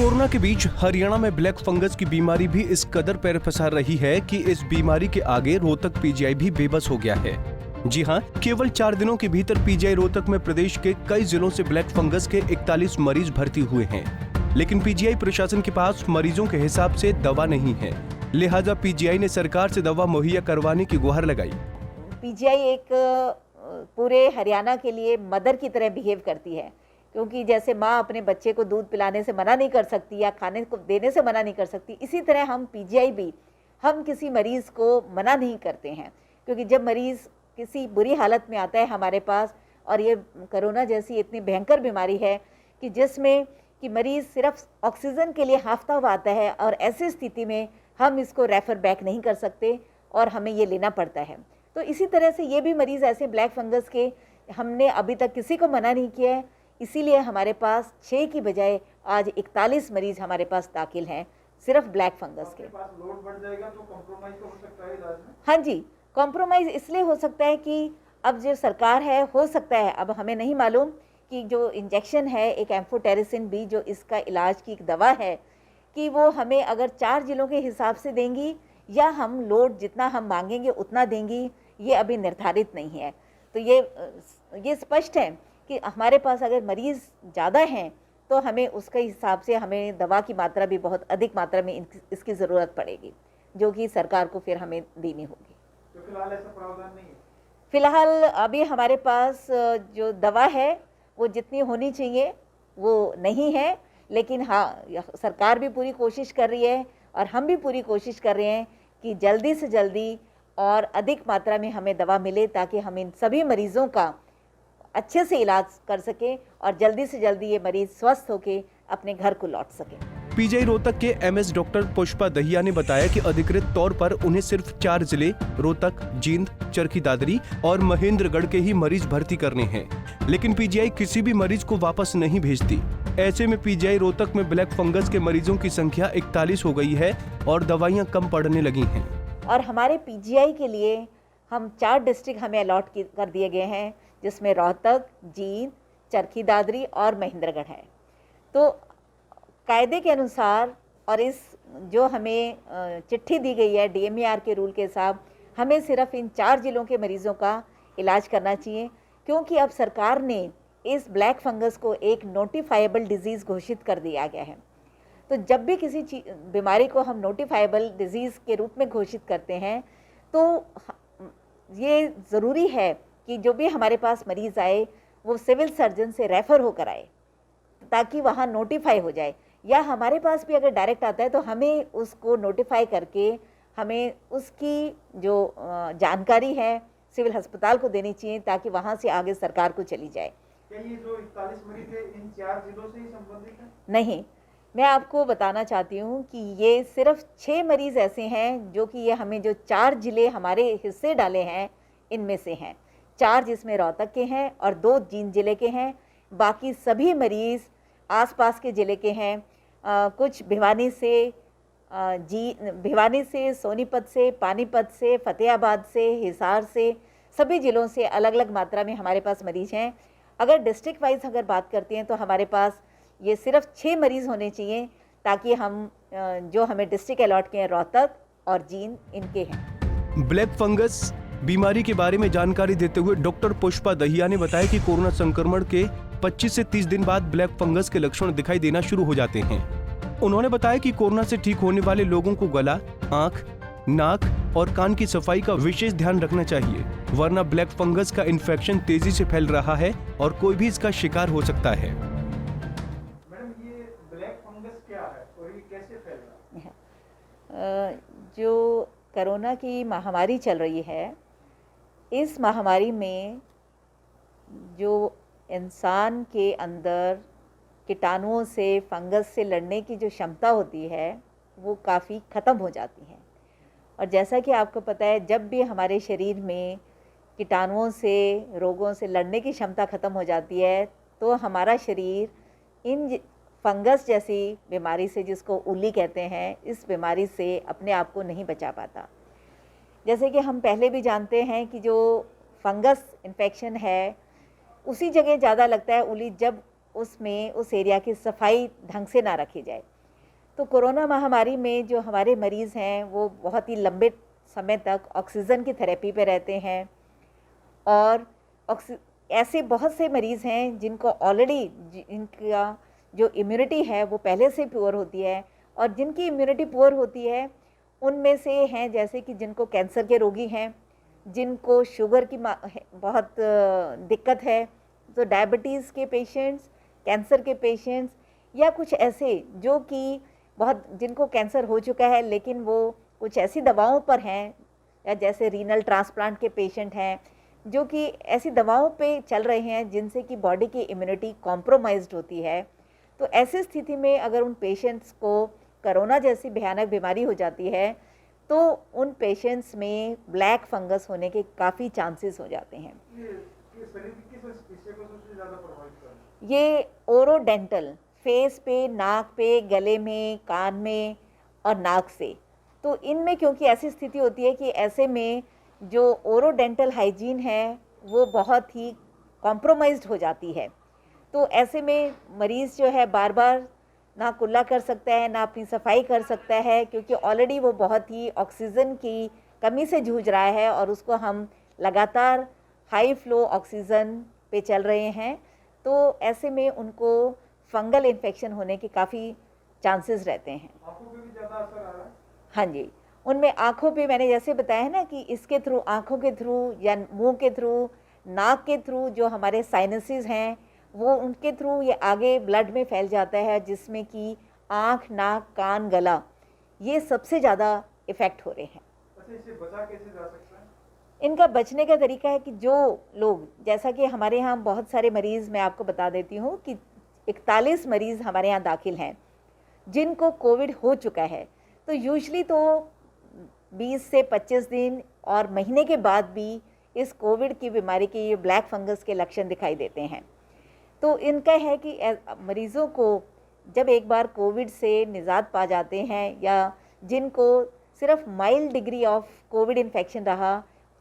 Corona के बीच हरियाणा में black fungus की बीमारी भी इस कदर पैर पसार रही है कि इस बीमारी के आगे रोहतक पीजीआई भी बेबस हो गया है। जी हां, केवल 4 दिनों के भीतर पीजीआई रोहतक में प्रदेश के कई जिलों से ब्लैक फंगस के 41 मरीज भर्ती हुए हैं, लेकिन पीजीआई प्रशासन के पास मरीजों के हिसाब से दवा नहीं है। लिहाजा पीजीआई ने सरकार से दवा मुहैया करवाने की गुहार लगाई। पीजीआई एक पूरे हरियाणा के लिए मदर की तरह बिहेव करती है, क्योंकि जैसे माँ अपने बच्चे को दूध पिलाने से मना नहीं कर सकती या खाने को देने से मना नहीं कर सकती, इसी तरह हम पीजीआई भी हम किसी मरीज़ को मना नहीं करते हैं। क्योंकि जब मरीज़ किसी बुरी हालत में आता है हमारे पास, और ये कोरोना जैसी इतनी भयंकर बीमारी है कि जिसमें कि मरीज़ सिर्फ ऑक्सीजन के लिए हाफता हुआ आता है, और ऐसी स्थिति में हम इसको रेफ़र बैक नहीं कर सकते और हमें ये लेना पड़ता है। तो इसी तरह से ये भी मरीज़ ऐसे ब्लैक फंगस के हमने अभी तक किसी को मना नहीं किया है, इसीलिए हमारे पास 6 की बजाय आज 41 मरीज़ हमारे पास दाखिल हैं सिर्फ ब्लैक फंगस के। लोड बढ़ जाएगा तो कॉम्प्रोमाइज़ तो हो सकता है इलाज में? हाँ जी, कॉम्प्रोमाइज़ इसलिए हो सकता है कि अब जो सरकार है, हो सकता है, अब हमें नहीं मालूम कि जो इंजेक्शन है एक एम्फोटेरिसिन बी जो इसका इलाज की एक दवा है, कि वो हमें अगर 4 जिलों के हिसाब से देंगी या हम लोड जितना हम मांगेंगे उतना देंगी, ये अभी निर्धारित नहीं है। तो ये स्पष्ट है कि हमारे पास अगर मरीज़ ज़्यादा हैं तो हमें उसके हिसाब से हमें दवा की मात्रा भी बहुत अधिक मात्रा में इसकी ज़रूरत पड़ेगी, जो कि सरकार को फिर हमें देनी होगी। तो फिलहाल ऐसा प्रावधान नहीं है? फिलहाल अभी हमारे पास जो दवा है वो जितनी होनी चाहिए वो नहीं है, लेकिन हाँ, सरकार भी पूरी कोशिश कर रही है और हम भी पूरी कोशिश कर रहे हैं कि जल्दी से जल्दी और अधिक मात्रा में हमें दवा मिले, ताकि हम इन सभी मरीज़ों का अच्छे से इलाज कर सकें और जल्दी से जल्दी ये मरीज स्वस्थ होकर अपने घर को लौट सकें। पीजीआई रोहतक के एमएस डॉक्टर पुष्पा दहिया ने बताया कि अधिकृत तौर पर उन्हें सिर्फ 4 जिले रोहतक, जींद, चरखी दादरी और महेंद्रगढ़ के ही मरीज भर्ती करने हैं, लेकिन पीजीआई किसी भी मरीज को वापस नहीं भेजती। ऐसे में पीजीआई रोहतक में ब्लैक फंगस के मरीजों की संख्या 41 हो गई है और दवाइयाँ कम पड़ने लगी हैं। और हमारे पीजीआई के लिए हम 4 डिस्ट्रिक्ट हमें अलॉट कर दिए गए हैं, जिसमें रोहतक, जींद, चरखी दादरी और महेंद्रगढ़ है। तो कायदे के अनुसार और इस जो हमें चिट्ठी दी गई है डीएमईआर के रूल के हिसाब, हमें सिर्फ इन 4 जिलों के मरीज़ों का इलाज करना चाहिए, क्योंकि अब सरकार ने इस ब्लैक फंगस को एक नोटिफाइबल डिजीज़ घोषित कर दिया गया है। तो जब भी किसी बीमारी को हम नोटिफाइबल डिजीज़ के रूप में घोषित करते हैं, तो ये ज़रूरी है कि जो भी हमारे पास मरीज़ आए वो सिविल सर्जन से रेफ़र होकर आए, ताकि वहाँ नोटिफाई हो जाए, या हमारे पास भी अगर डायरेक्ट आता है तो हमें उसको नोटिफाई करके हमें उसकी जो जानकारी है सिविल अस्पताल को देनी चाहिए, ताकि वहाँ से आगे सरकार को चली जाए। क्या ये जो 41 मरीज है इन 4 जिलों से ही संबंधित है? नहीं, मैं आपको बताना चाहती हूँ कि ये सिर्फ 6 मरीज़ ऐसे हैं जो कि ये हमें जो 4 जिले हमारे हिस्से डाले हैं इनमें से हैं। 4 जिसमें रोहतक के हैं और 2 जींद जिले के हैं, बाकी सभी मरीज़ आसपास के ज़िले के हैं। कुछ भिवानी से, सोनीपत से, पानीपत से, फतेहाबाद से, हिसार से, सभी ज़िलों से अलग अलग मात्रा में हमारे पास मरीज़ हैं। अगर डिस्ट्रिक्ट वाइज अगर बात करते हैं तो हमारे पास ये सिर्फ 6 मरीज़ होने चाहिए, ताकि हम जो हमें डिस्ट्रिक्ट अलॉट किए हैं रोहतक और जींद इनके हैं। ब्लैक फंगस बीमारी के बारे में जानकारी देते हुए डॉक्टर पुष्पा दहिया ने बताया कि कोरोना संक्रमण के 25 से 30 दिन बाद ब्लैक फंगस के लक्षण दिखाई देना शुरू हो जाते हैं। उन्होंने बताया कि कोरोना से ठीक होने वाले लोगों को गला, आंख, नाक और कान की सफाई का विशेष ध्यान रखना चाहिए, वरना ब्लैक फंगस का इन्फेक्शन तेजी से फैल रहा है और कोई भी इसका शिकार हो सकता है। मैडम, ये ब्लैक फंगस क्या है और ये कैसे फैल रहा है? जो कोरोना की महामारी चल रही है, इस महामारी में जो इंसान के अंदर कीटाणुओं से, फंगस से लड़ने की जो क्षमता होती है वो काफ़ी ख़त्म हो जाती है। और जैसा कि आपको पता है, जब भी हमारे शरीर में कीटाणुओं से, रोगों से लड़ने की क्षमता ख़त्म हो जाती है, तो हमारा शरीर इन फंगस जैसी बीमारी से, जिसको उल्ली कहते हैं, इस बीमारी से अपने आप को नहीं बचा पाता। जैसे कि हम पहले भी जानते हैं कि जो फंगस इन्फेक्शन है उसी जगह ज़्यादा लगता है उल्ली, जब उसमें उस एरिया की सफाई ढंग से ना रखी जाए। तो कोरोना महामारी में जो हमारे मरीज़ हैं वो बहुत ही लंबे समय तक ऑक्सीजन की थेरेपी पे रहते हैं, और ऐसे बहुत से मरीज़ हैं जिनको ऑलरेडी जिनका जो इम्यूनिटी है वो पहले से पुअर होती है, और जिनकी इम्यूनिटी पुअर होती है उनमें से हैं जैसे कि जिनको कैंसर के रोगी हैं, जिनको शुगर की बहुत दिक्कत है, तो डायबिटीज़ के पेशेंट्स, कैंसर के पेशेंट्स, या कुछ ऐसे जो कि बहुत जिनको कैंसर हो चुका है लेकिन वो कुछ ऐसी दवाओं पर हैं, या जैसे रीनल ट्रांसप्लांट के पेशेंट हैं जो कि ऐसी दवाओं पे चल रहे हैं जिनसे कि बॉडी की इम्यूनिटी कॉम्प्रोमाइज्ड होती है। तो ऐसी स्थिति में अगर उन पेशेंट्स को कोरोना जैसी भयानक बीमारी हो जाती है तो उन पेशेंट्स में ब्लैक फंगस होने के काफ़ी चांसेस हो जाते हैं। ये शरीर की किस हिस्से को सबसे ज़्यादा प्रभावित कर रहा है? ये ओरोडेंटल, फेस पे, नाक पे, गले में, कान में और नाक से, तो इनमें क्योंकि ऐसी स्थिति होती है कि ऐसे में जो ओरोडेंटल हाइजीन है वो बहुत ही कॉम्प्रोमाइज्ड हो जाती है। तो ऐसे में मरीज़ जो है बार बार ना कुल्ला कर सकता है, ना अपनी सफाई कर सकता है, क्योंकि ऑलरेडी वो बहुत ही ऑक्सीजन की कमी से जूझ रहा है और उसको हम लगातार हाई फ्लो ऑक्सीजन पे चल रहे हैं। तो ऐसे में उनको फंगल इन्फेक्शन होने के काफ़ी चांसेस रहते हैं। आंखों पे भी ज़्यादा असर आ रहा है? हाँ जी, उनमें आँखों पे मैंने जैसे बताया है ना कि इसके थ्रू, आँखों के थ्रू या मुंह के थ्रू, नाक के थ्रू, जो हमारे साइनसेस हैं वो उनके थ्रू ये आगे ब्लड में फैल जाता है, जिसमें कि आँख, नाक, कान, गला, ये सबसे ज़्यादा इफ़ेक्ट हो रहे हैं। अच्छा, इससे बचा कैसे जा सकता है? इनका बचने का तरीका है कि जो लोग, जैसा कि हमारे यहाँ बहुत सारे मरीज़, मैं आपको बता देती हूँ कि 41 मरीज़ हमारे यहाँ दाखिल हैं जिनको कोविड हो चुका है। तो यूजुअली तो 20 से 25 दिन और महीने के बाद भी इस कोविड की बीमारी के ये ब्लैक फंगस के लक्षण दिखाई देते हैं। तो इनका है कि मरीज़ों को जब एक बार कोविड से निजात पा जाते हैं, या जिनको सिर्फ mild degree of Covid infection रहा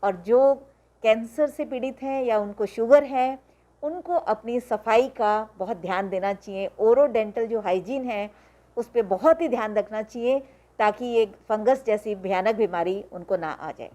और जो कैंसर से पीड़ित हैं या उनको शुगर है, उनको अपनी सफाई का बहुत ध्यान देना चाहिए। ओरोडेंटल जो हाइजीन है उस पर बहुत ही ध्यान रखना चाहिए ताकि ये फंगस जैसी भयानक बीमारी उनको ना आ जाए।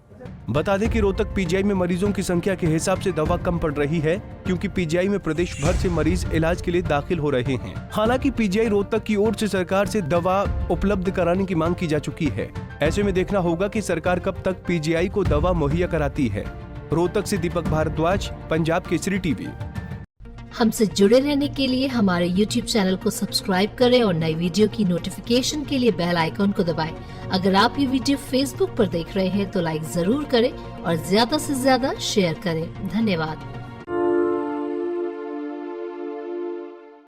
बता दें कि रोहतक पीजीआई में मरीजों की संख्या के हिसाब से दवा कम पड़ रही है, क्योंकि पीजीआई में प्रदेश भर से मरीज इलाज के लिए दाखिल हो रहे हैं। हालांकि पीजीआई रोहतक की ओर से सरकार से दवा उपलब्ध कराने की मांग की जा चुकी है। ऐसे में देखना होगा कि सरकार कब तक पीजीआई को दवा मुहैया कराती है। रोहतक से दीपक भारद्वाज, पंजाब केसरी टीवी। हमसे जुड़े रहने के लिए हमारे YouTube चैनल को सब्सक्राइब करें और नई वीडियो की नोटिफिकेशन के लिए बेल आइकॉन को दबाएं। अगर आप ये वीडियो Facebook पर देख रहे हैं तो लाइक जरूर करें और ज्यादा से ज्यादा शेयर करें। धन्यवाद।